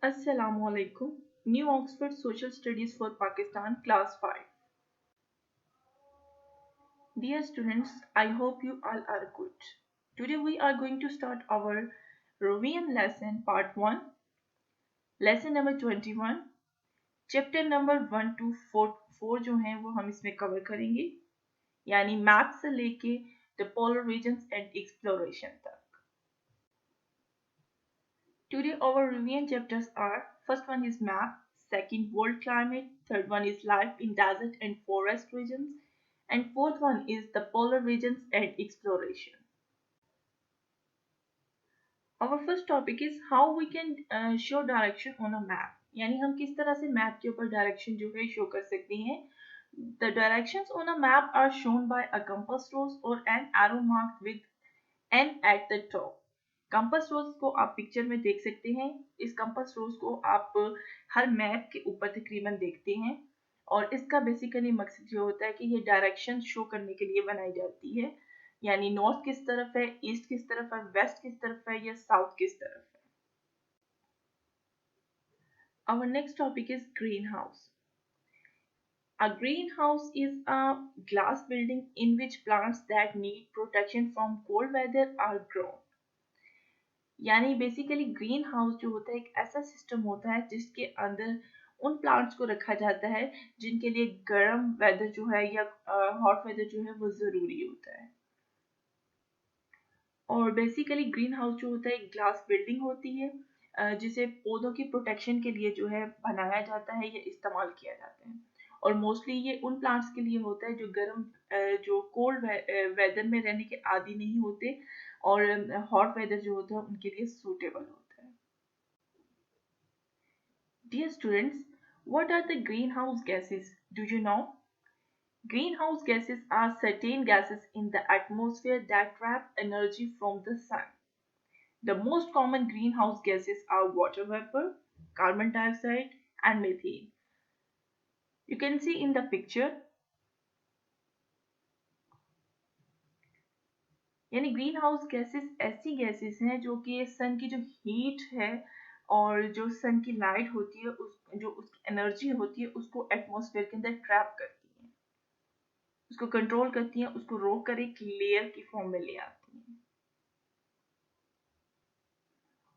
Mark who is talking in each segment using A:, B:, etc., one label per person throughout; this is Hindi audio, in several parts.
A: Assalamu alaikum. New Oxford Social Studies for Pakistan, Class 5. Dear students, I hope you all are good. Today we are going to start our Rovian lesson part 1, lesson number 21, chapter number 1 to 4 जो हैं वो हम इसमें कवर करेंगे यानी मैप से लेके the polar regions and exploration तक. Today our Rovian chapters are first one is map, second world climate, third one is life in desert and forest regions, and fourth one is the polar regions and exploration. Our first topic is how we can show direction on a map. यानी हम किस तरह से मैप के ऊपर डायरेक्शन जो है शो कर सकते हैं. The directions on a map are shown by a compass rose or an arrow marked with N at the top. Compass rose को आप पिक्चर में देख सकते हैं. इस कंपास रोज को आप हर मैप के ऊपर तकरीबन देखते हैं और इसका बेसिकली मकसद ये होता है कि ये डायरेक्शन शो करने के लिए बनाई जाती है. यानी नॉर्थ किस तरफ है, ईस्ट किस तरफ है, वेस्ट किस तरफ है या साउथ किस तरफ है. Our next topic is greenhouse. A greenhouse is a glass building in which plants that need protection from cold weather are grown. यानी बेसिकली ग्रीन हाउस जो होता है एक ऐसा सिस्टम होता है जिसके अंदर उन प्लांट्स को रखा जाता है जिनके लिए गर्म वेदर जो है या हॉट वेदर जो है वो ज़रूरी होता है. और बेसिकली ग्रीन हाउस जो होता है एक ग्लास बिल्डिंग होती है जिसे पौधों की प्रोटेक्शन के लिए जो है बनाया जाता है या इस्तेमाल किया जाता है. और मोस्टली ये उन प्लांट्स के लिए होता है जो गर्म जो कोल्ड वेदर में रहने के आदी नहीं होते और हॉट वेदर जो होता है उनके लिए सूटेबल होता है. Dear students, what are the greenhouse gases? Do you know? Greenhouse gases are certain gases in the atmosphere that trap energy from the sun. The most common greenhouse gases are water vapor, carbon dioxide, and methane. You can see in the picture. यानी ग्रीन हाउस गैसेस ऐसी गैसेस हैं जो कि सन की जो हीट है और जो सन की लाइट होती है उसकी एनर्जी होती है उसको एटमॉस्फेयर के अंदर ट्रैप करती हैं, उसको कंट्रोल करती हैं, उसको रोक कर एक लेयर की फॉर्म में ले आती हैं.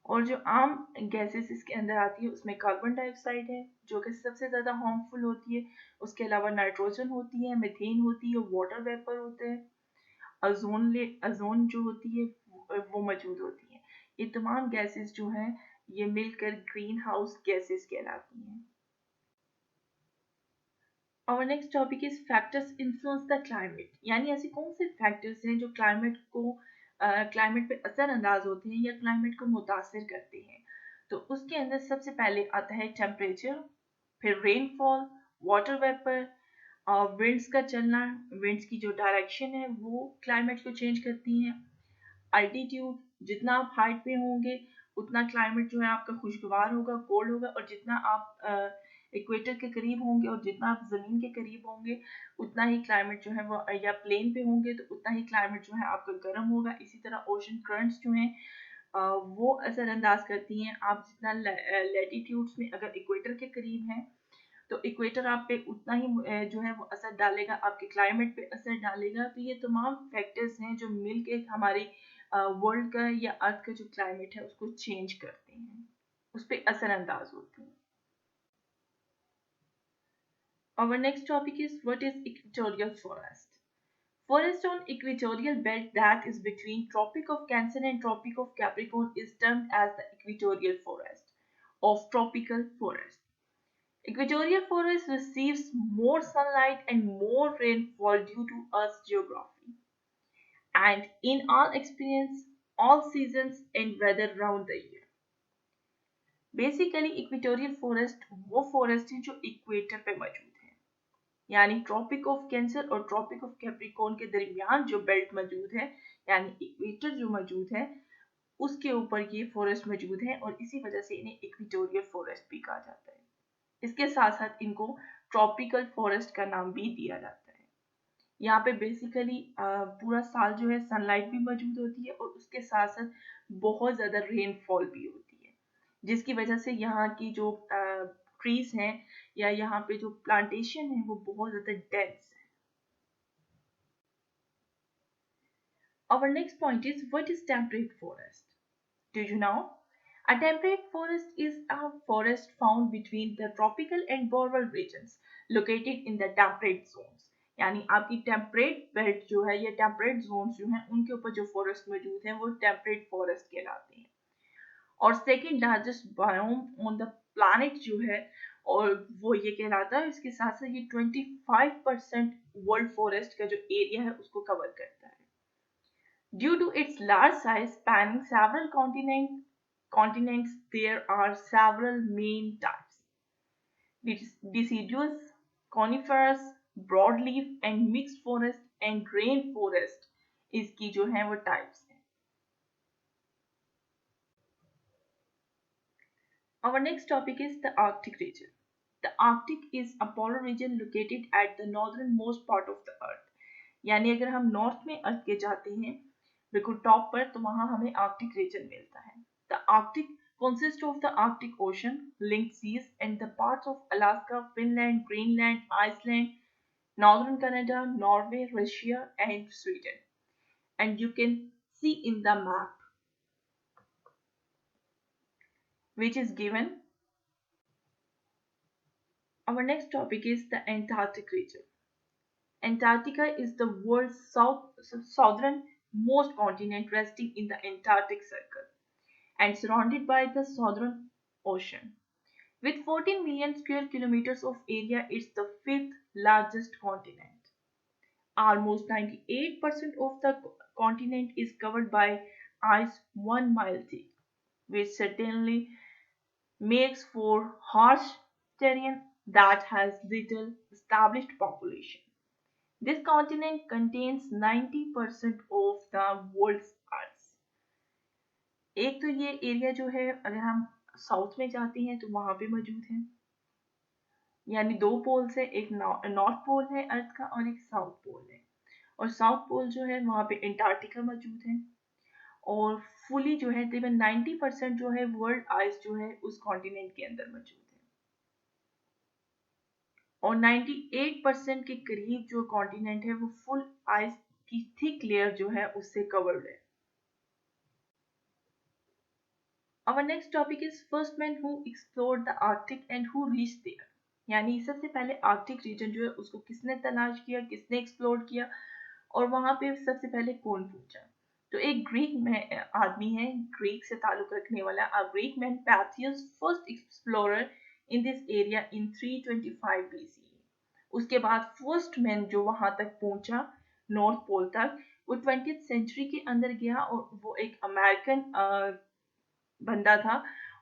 A: और जो आम गैसेस इसके अंदर आती है उसमें कार्बन डाइऑक्साइड है जो कि सबसे ज़्यादा हार्मफुल होती है. उसके अलावा नाइट्रोजन होती है, मीथेन होती है, वाटर वेपर होते हैं, अजोन जो होती है वो मौजूद होती है. ये तमाम गैसेस जो हैं ये मिलकर ग्रीन हाउस गैसेस कहलाती हैं. Our next topic is factors influence the climate. यानी ऐसे कौन से फैक्टर्स हैं जो क्लाइमेट पे असरअंदाज होते हैं या क्लाइमेट को मुतासिर करते हैं. तो उसके अंदर सबसे पहले आता है टेम्परेचर, फिर रेनफॉल, वाटर वेपर, विंड्स का चलना, विंड्स की जो डायरेक्शन है वो क्लाइमेट को चेंज करती हैं. अल्टीट्यूड, जितना आप हाइट पे होंगे उतना क्लाइमेट जो है आपका खुशगवार होगा, कोल्ड होगा, और जितना आप इक्वेटर के करीब होंगे और जितना आप ज़मीन के करीब होंगे उतना ही क्लाइमेट जो है वो, या प्लेन पे होंगे तो उतना ही क्लाइमेट जो है आपका गर्म होगा. इसी तरह ओशन करंट्स जो हैं वो असरअंदाज करती हैं. आप जितना लैटिट्यूड्स में अगर इक्वेटर के करीब हैं तो इक्वेटर आप पे उतना ही जो है वो असर डालेगा, आपके क्लाइमेट पे असर डालेगा. तो ये तमाम फैक्टर्स हैं जो मिल के हमारी वर्ल्ड का या अर्थ का जो क्लाइमेट है उसको चेंज करते हैं, उस पर असरअंदाज होते हैं. Our next topic is what is equatorial forest. Forest on equatorial belt that is between Tropic of Cancer and Tropic of Capricorn is termed as the equatorial forest of tropical forest. Equatorial forest receives more sunlight and more rainfall due to Earth's geography, and in all experience all seasons and weather round the year. Basically equatorial forest वो फॉरेस्ट है जो इक्वेटर पे मौजूद है, यानी ट्रॉपिक ऑफ कैंसर और ट्रॉपिक ऑफ कैप्रिकॉर्न के दरमियान जो बेल्ट मौजूद है यानी इक्वेटर जो मौजूद है उसके ऊपर ये फॉरेस्ट मौजूद है और इसी वजह से इन्हें इक्वेटोरियल फॉरेस्ट भी कहा जाता है. इसके साथ साथ इनको ट्रॉपिकल फॉरेस्ट का नाम भी दिया जाता है. यहाँ पे बेसिकली पूरा साल जो है सनलाइट भी मौजूद होती है और उसके साथ साथ बहुत ज़्यादा रेनफॉल भी होती है जिसकी वजह से यहाँ की जो ट्रीज हैं या यहाँ पे जो प्लांटेशन है वो बहुत ज़्यादा डेंस है. Our next point is, what is temperate forest? Do you know? A temperate forest is a forest found between the tropical and boreal regions located in the temperate zones. यानी आपकी टेम्परेट बेल्ट जो है या टेम्परेट जोन्स जो हैं उनके ऊपर जो फॉरेस्ट मौजूद हैं वो टेम्परेट फॉरेस्ट कहलाते हैं. और second largest biome on the planet जो है और वो ये कहलाता है. इसके साथ साथ ये 25% वर्ल्ड फॉरेस्ट का जो एरिया है उसको कवर करता है. Due to its large size spanning several continents, there are several main types. Deciduous, coniferous, broadleaf and mixed forest and rainforest इसकी जो है वो types हैं. Our next topic is the Arctic region. The Arctic is a polar region located at the northernmost part of the earth. यानी अगर हम नॉर्थ में अर्थ के जाते हैं बिल्कुल टॉप पर तो वहां हमें आर्कटिक रीजन मिलता है. The Arctic consists of the Arctic Ocean, linked seas, and the parts of Alaska, Finland, Greenland, Iceland, northern Canada, Norway, Russia, and Sweden. And you can see in the map which is given. Our next topic is the Antarctic region. Antarctica is the world's southernmost continent, resting in the Antarctic Circle and surrounded by the Southern Ocean. With 14 million square kilometers of area, it's the fifth largest continent. Almost 98% of the continent is covered by ice 1 mile thick, which certainly makes for harsh terrain that has little established population. This continent contains 90% of the world's earth. एक तो ये एरिया जो है अगर हम साउथ में जाते हैं तो वहां पे मौजूद है. यानी दो पोल्स है, एक नॉर्थ पोल है अर्थ का और एक साउथ पोल है. और साउथ पोल जो है वहां पे एंटार्क्टिका मौजूद है. और फुली जो है तकरीबन 90% जो है वर्ल्ड आइस जो है उस कॉन्टिनेंट के अंदर मौजूद है. और 98% के करीब जो कॉन्टिनेंट है वो फुल आइस की थिक लेयर जो है उससे कवर्ड है. Our next topic is first man who explored the Arctic and who reached there. यानी सबसे पहले आर्कटिक रीजन जो है उसको किसने तलाश किया, किसने एक्सप्लोर किया और वहां पे सबसे पहले कौन पहुंचा. तो एक ग्रीक में आदमी है, ग्रीक से ताल्लुक रखने वाला. A Greek man Pytheas first explorer in this area in 325 BCE. उसके बाद फर्स्ट मैन जो वहां तक पहुंचा नॉर्थ पोल तक वो 20th सेंचुरी के अंदर गया और वो एक अमेरिकन बंदा था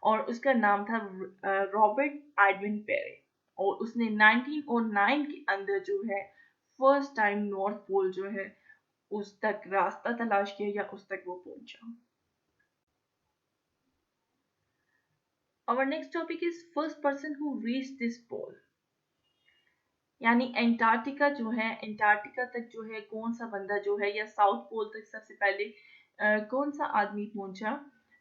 A: और उसका नाम था रॉबर्ट एडविन पेरे. और उसने 1909 के अंदर जो है फर्स्ट टाइम नॉर्थ पोल जो है उस तक रास्ता तलाश किया या उस तक वो पहुंचा. Our next topic is first person who reached this pole. यानी एंटार्क्टिका जो है, एंटार्क्टिका तक जो है कौन सा बंदा जो है या साउथ पोल तक सबसे पहले कौन सा आदमी पहुंचा.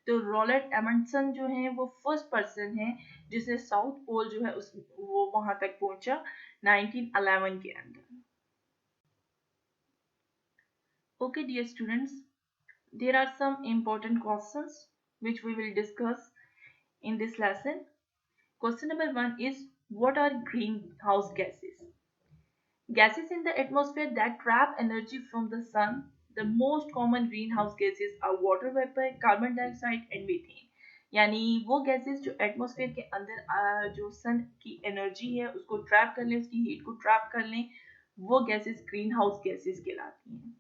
A: तो रॉबर्ट एमंडसन जो है वो फर्स्ट पर्सन है जिसने साउथ पोल जो है उस वो वहां तक पहुंचा 1911 के अंदर. Okay, dear students, there are some important questions which we will discuss in this lesson. Question number 1 is, what are greenhouse gases? Gases in the atmosphere that trap energy from the sun. The most common greenhouse gases are water vapor, carbon dioxide and methane. यानी वो गैसेस जो एटमॉस्फेयर के अंदर जो सन की एनर्जी है उसको ट्रैप कर लें, उसकी हीट को ट्रैप कर लें, वो गैसेस ग्रीन हाउस गैसेस कहलाती हैं.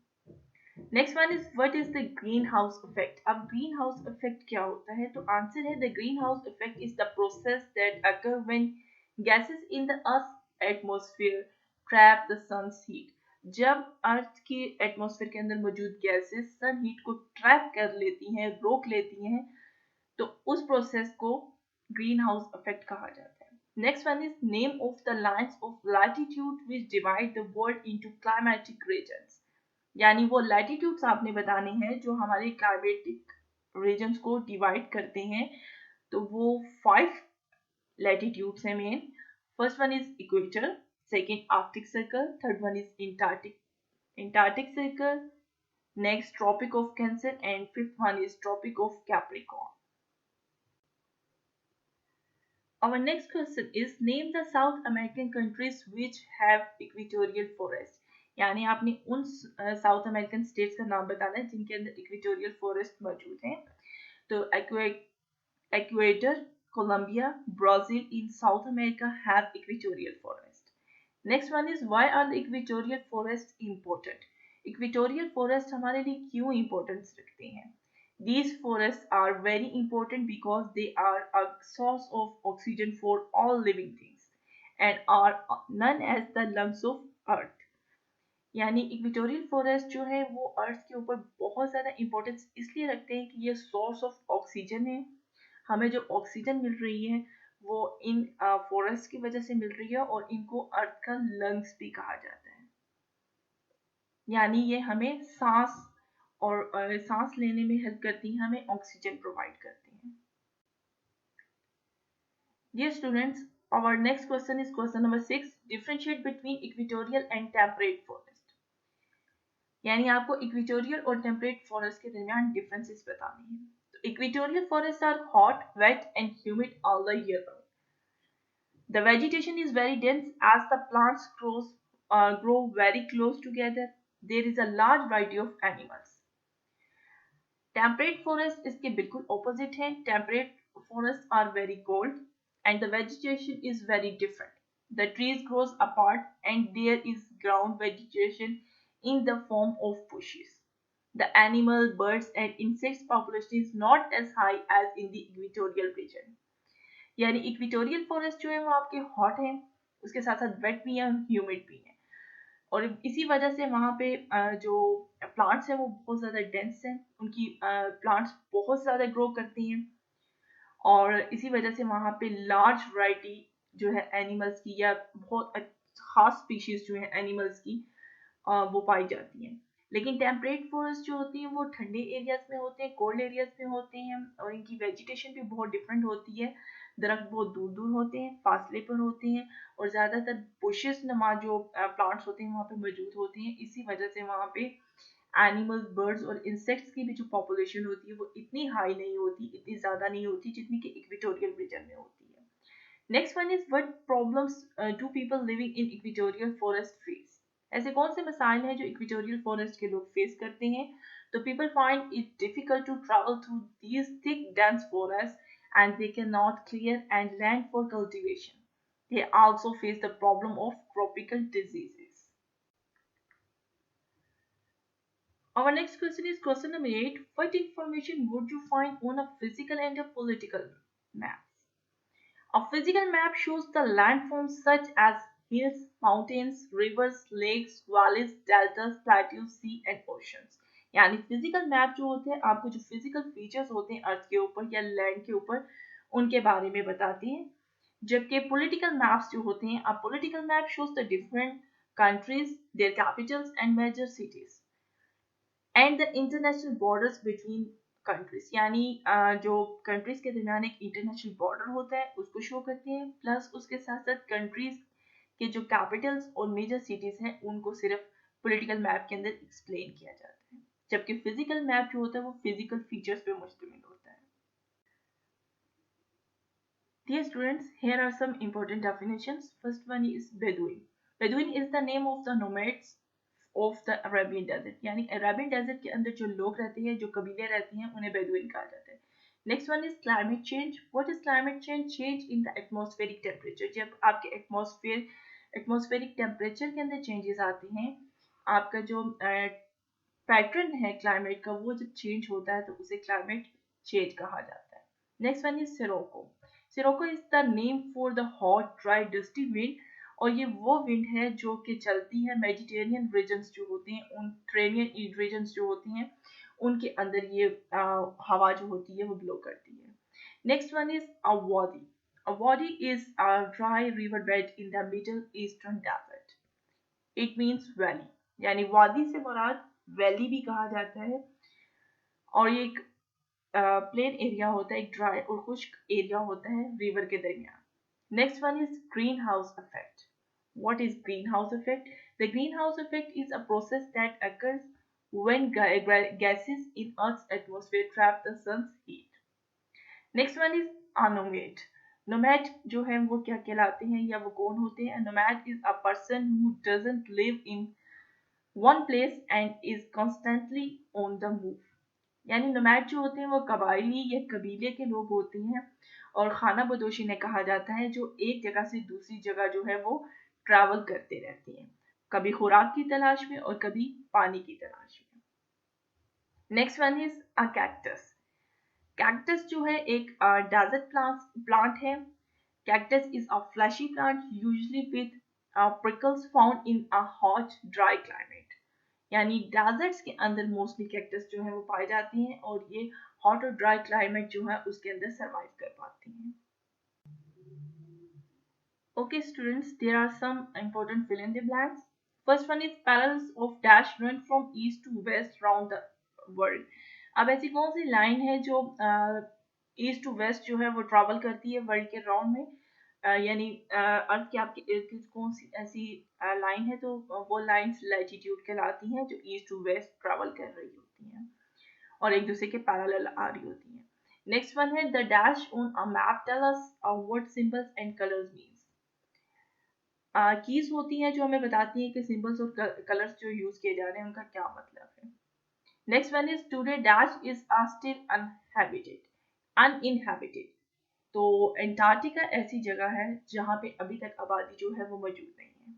A: Next one is, what is the green house effect. अब ग्रीन हाउस इफेक्ट क्या होता है. तो आंसर है, the green house effect is the process that occur when gases in the earth atmosphere trap the sun's heat. जब अर्थ के एटमॉस्फेयर के अंदर मौजूद गैसेस सन हीट को ट्रैप कर लेती हैं, रोक लेती हैं, तो उस प्रोसेस को ग्रीन हाउस इफेक्ट कहा जाता है. Next one is, name of the lines of latitude which divide the world into climatic regions. यानी वो लैटिट्यूड्स आपने बताने हैं जो हमारे क्लाइमेटिक रीजन्स को डिवाइड करते हैं. तो वो 5 latitudes हैं main. First one is equator, second Arctic Circle, third one is Antarctic Circle, next Tropic of Cancer, and fifth one is Tropic of Capricorn. Our next question is name the South American countries which have equatorial forest. यानी आपने उन साउथ अमेरिकन स्टेट्स का नाम बताना है जिनके अंदर इक्वेटोरियल फॉरेस्ट मौजूद है. तो Ecuador, Colombia, Brazil in South America have equatorial forest. Next one is why are the equatorial forests important? Equatorial forest हमारे लिए क्यों importance रखते हैं? These forests are very important because they are a source of oxygen for all living things and are known as the lungs of earth. यानी इक्वेटोरियल फॉरेस्ट जो है वो अर्थ के ऊपर बहुत ज़्यादा इंपॉर्टेंस इसलिए रखते हैं कि ये सोर्स ऑफ ऑक्सीजन है. हमें जो ऑक्सीजन मिल रही है वो इन फॉरेस्ट की वजह से मिल रही है और इनको अर्थ का लंग्स भी कहा जाता है. यानी ये हमें सांस और सांस लेने में हेल्प करती हैं, हमें ऑक्सीजन प्रोवाइड करती हैं. Dear students, our next question is question number 6. Differentiate between equatorial and temperate forest. यानी आपको इक्वेटोरियल और टेम्परेट फॉरेस्ट के दरमियान डिफरेंसेस बताने हैं. तो equatorial forest are hot, wet and humid all the year round. The vegetation is very dense as the plants grow very close together. There is a large variety of animals. Temperate forest इसके बिल्कुल opposite है. Temperate forests are very cold and the vegetation is very different. The trees grows apart and there is ground vegetation in the form of bushes. The animal, birds and insects population is not as high as in the equatorial region. यानी इक्वेटोरियल फॉरेस्ट जो है वो आपके हॉट है, उसके साथ साथ वेट भी है, ह्यूमिड भी है, और इसी वजह से वहाँ पे जो प्लांट्स हैं वो बहुत ज़्यादा डेंस हैं. उनकी प्लांट्स बहुत ज़्यादा ग्रो करती हैं और इसी वजह से वहाँ पे लार्ज वैरायटी जो है एनिमल्स की या बहुत खास स्पीशीज जो है एनिमल्स की वो पाई जाती हैं. लेकिन टेम्परेट फॉरेस्ट जो होती हैं वो ठंडे एरियाज में होते हैं, कोल्ड एरियाज में होते हैं और इनकी वेजिटेशन भी बहुत डिफरेंट होती है. दरख्त बहुत दूर दूर होते हैं, फासले पर होते हैं और ज़्यादातर बुशेस नमा जो प्लांट्स होते हैं वहाँ पे मौजूद होते हैं. इसी वजह से वहाँ पे एनिमल्स, बर्ड्स और इंसेक्ट्स की भी जो पॉपुलेशन होती है वो इतनी हाई नहीं होती, इतनी ज़्यादा नहीं होती जितनी कि इक्वेटोरियल रीजन में होती है. Next one is what problems do people living in equatorial forest face. ऐसे कौन से मसाइल हैं जो इक्वेटोरियल फॉरेस्ट के लोग फेस करते हैं? तो people find it difficult to travel through these thick dense forest and they cannot clear and land for cultivation. They also face the problem of tropical diseases. Our next question is question number 8. What information would you find on a physical and a political map? A physical map shows the landforms such as hills, mountains, rivers, lakes, valleys, deltas, plateaus, sea and oceans. यानी फिजिकल मैप जो होते हैं आपको जो फिजिकल फीचर्स होते हैं अर्थ के ऊपर या लैंड के ऊपर उनके बारे में बताती हैं. जबकि पॉलिटिकल मैप्स जो होते हैं, a political map shows the different countries, their capitals and major cities and the international borders between countries. यानी जो कंट्रीज के दरमियान एक इंटरनेशनल बॉर्डर होता है उसको शो करते हैं, प्लस उसके साथ साथ कंट्रीज के जो कैपिटल्स और मेजर सिटीज हैं उनको सिर्फ पॉलिटिकल मैप के अंदर एक्सप्लेन किया जाता है. जबकि फिजिकल मैप जो होता है वो फिजिकल फीचर्स पे मुश्तमिल होता है. Dear students, here are some important definitions. First one is Bedouin. Bedouin is the name of the nomads of the Arabian Desert. यानी Arabian Desert के अंदर जो लोग रहते हैं, जो कबीले रहते हैं, उन्हें Bedouin कहा जाता है. Next one is climate change. What is climate change? Change in the atmospheric temperature. जब आपके atmospheric temperature के अंदर changes आते हैं, आपका जो पैटर्न है क्लाइमेट का वो जब चेंज होता है तो उसे क्लाइमेट चेंज कहा जाता है. Next one is Scirocco. Scirocco is the name for the hot dry dusty wind और ये वो विंड है जो कि चलती है मेडिटेरेनियन रीजन्स जो होते हैं, उन ट्रेनियन रीजन्स जो होती हैं उनके अंदर ये हवा जो होती है वो ब्लो करती है. नेक्स्ट वन इज अ वादी. A wadi is a dry river bed in the Middle Eastern desert. It means valley. यानी वादी से मुराद वैली भी कहा जाता है और ये एक प्लेन एरिया होता है, एक ड्राई और खुश्क एरिया होता है रिवर के दरमियान. Next one is green house effect. What is greenhouse effect? The greenhouse effect is a process that occurs when gases in Earth's atmosphere trap the sun's heat. Next one is a nomad. Nomad जो है वो क्या कहलाते हैं या वो कौन होते हैं? A nomad is a person who doesn't live in one place and is constantly on the move. यानी नोमैड जो होते हैं वो कबायली या कबीले के लोग होते हैं और खाना बदोशी ने कहा जाता है जो एक जगह से दूसरी जगह जो है वो ट्रैवल करते रहते हैं, कभी खुराक की तलाश में और कभी पानी की तलाश में. Next one is a cactus. Cactus जो है एक डेजर्ट प्लांट है. Cactus is a fleshy plant usually with prickles found in a hot dry climate. यानी डेजर्ट्स के अंदर मोस्टली कैक्टस जो है वो पाए जाते हैं और ये हॉट और ड्राई क्लाइमेट जो है उसके अंदर सरवाइव कर पाते हैं. Okay, students, there are some important fill in the blanks. First one is parallels of dash run from east to west round the world. अब ऐसी कौन सी लाइन है जो ईस्ट टू वेस्ट जो है वो ट्रैवल करती है वर्ल्ड के राउंड में, यानी अर्थ के आपके इर्द गिर्द कौन सी ऐसी लाइन है, तो वो लाइंस लैटिट्यूड कहलाती हैं जो ईस्ट टू वेस्ट ट्रैवल कर रही होती हैं और एक दूसरे के पैरेलल आ रही होती हैं. नेक्स्ट वन है the dash on a map tell us what symbols and colours means. Keys होती हैं जो हमें बताती हैं कि सिंबल्स और कलर्स जो यूज किए जा रहे हैं उनका क्या मतलब है. Next one is today dash is still uninhabited. तो एंटार्क्टिका ऐसी जगह है जहां पे अभी तक आबादी जो है वो मौजूद नहीं है.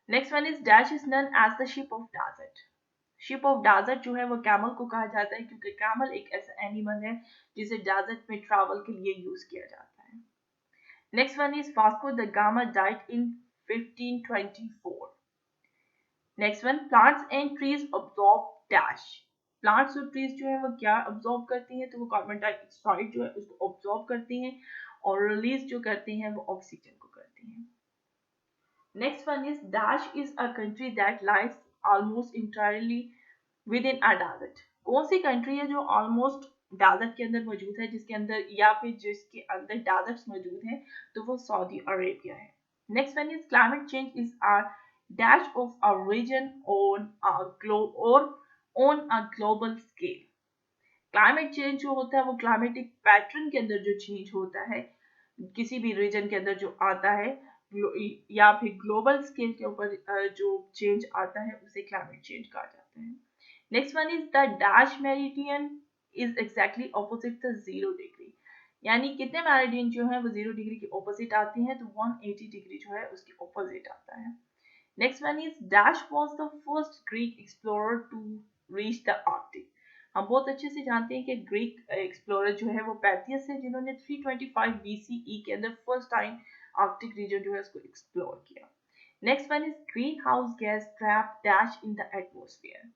A: Next one is dash is known as the ship of desert. Ship of desert जो है वो कैमल को कहा जाता है क्योंकि कैमल एक ऐसा एनिमल है जिसे डेजर्ट में ट्रैवल के लिए यूज किया जाता है. Next one is Vasco the gamma diet in 1524. Next one plants and trees absorb dash. Plants और ट्रीज जो है वो क्या अब्सॉर्ब करती हैं, तो वो कार्बन डाइऑक्साइड जो है उसको अब्सॉर्ब करती हैं और रिलीज जो करती हैं वो ऑक्सीजन को करती हैं. Next one is dash is a country that lies almost entirely within a desert. कौन सी कंट्री है जो ऑलमोस्ट डेजर्ट के अंदर मौजूद है, जिसके अंदर या फिर जिसके अंदर डेजर्ट्स मौजूद हैं, तो वो सऊदी अरेबिया है. Next one is climate change is a dash of a region on a global scale. Climate change जो होता है वो क्लाइमेटिक पैटर्न के अंदर जो चेंज होता है किसी भी रीजन के अंदर जो आता है या फिर ग्लोबल स्केल के ऊपर जो चेंज आता है उसे क्लाइमेट चेंज कहा जाता है. Next one is the dash meridian is exactly opposite the 0 degree. यानी कितने मेरिडियन जो है वो 0 डिग्री के ऑपोजिट आते हैं, तो 180 डिग्री जो है उसके ऑपोजिट आता है. Next one is Dash was the first Greek explorer to reach the Arctic. हम बहुत अच्छे से जानते हैं कि ग्रीक एक्सप्लोरर जो है वो पैथियस है जिन्होंने 325 BCE के अंदर फर्स्ट टाइम आर्कटिक रीजन जो है उसको एक्सप्लोर किया. Next one is green house gas trap dash in the atmosphere.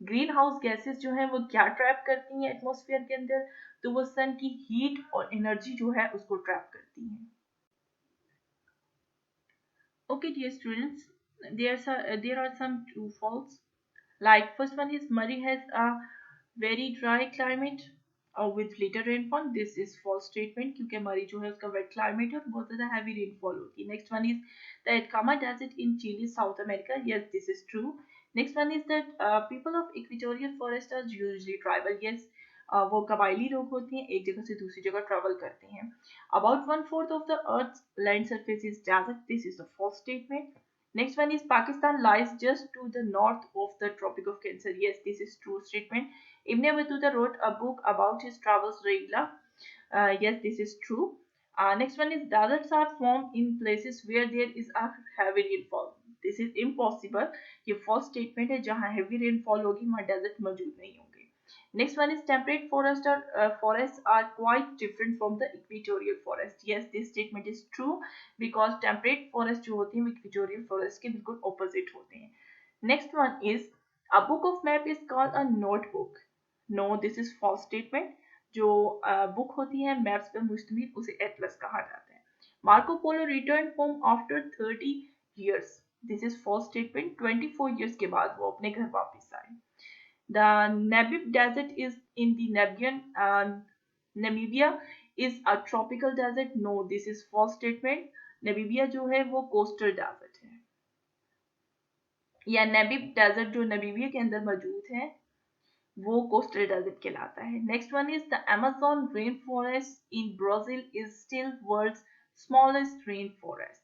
A: Green house gases जो है वो क्या ट्रैप करती हैं एटमोस्फेयर के अंदर, तो वो सन की हीट और एनर्जी जो है उसको ट्रैप करती हैं. Okay, dear students, there are some true false. Like first one is Murray has a very dry climate with little rainfall. This is false statement क्योंकि मरी जो है उसका wet climate है और बहुत ज़्यादा heavy rainfall होती है. Next one is the Atacama Desert in Chile, South America. Yes, this is true. Next one is that people of equatorial forest are usually tribal. Yes, वो कबायली लोग होते हैं, एक जगह से दूसरी जगह ट्रैवल करते हैं. About 1/4 of the Earth's land surface is desert. This is a false statement. Next one is Pakistan lies just to the north of the Tropic of Cancer. Yes, this is true statement. Ibn Battuta wrote a book about his travels regular. Yes, this is true. Next one is deserts are formed in places where there is a heavy rainfall. This is impossible. ये false statement है, जहाँ heavy rainfall होगी वहाँ desert मौजूद नहीं होंगे. Next one is temperate forests are quite different from the equatorial forest. Yes, this statement is true because temperate forest जो होती हैं equatorial forest के बिल्कुल opposite होते हैं. Next one is a book of map is called a notebook. No, this is false statement. जो book होती है maps पे मुश्तमिल उसे atlas कहा जाता है. Marco Polo returned home after 30 years. This is false statement. 24 years के बाद वो अपने घर वापस आए. The Namib Desert is in the Namibia is a tropical desert. No, this is false statement. Namibia जो है वो coastal desert है, या नेबिब डेजर्ट जो नमीबिया के अंदर मौजूद है वो कोस्टल डेजर्ट कहलाता है. Next one is the Amazon rain forest in Brazil is still world's smallest rain forest.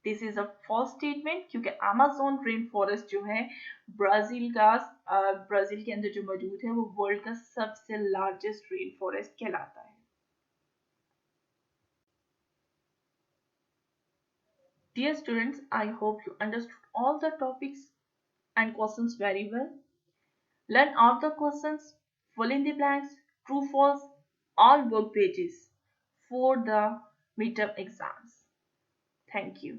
A: This is a false statement, क्योंकि अमेज़न रेन फॉरेस्ट जो है ब्राजील का ब्राजील के अंदर जो मौजूद है वो वर्ल्ड का सबसे लार्जेस्ट रेन फॉरेस्ट कहलाता है. Dear students, I hope you understood all the topics and questions very well. Learn all the questions, fill in the blanks, true, false, all work pages for the midterm exams. Thank you.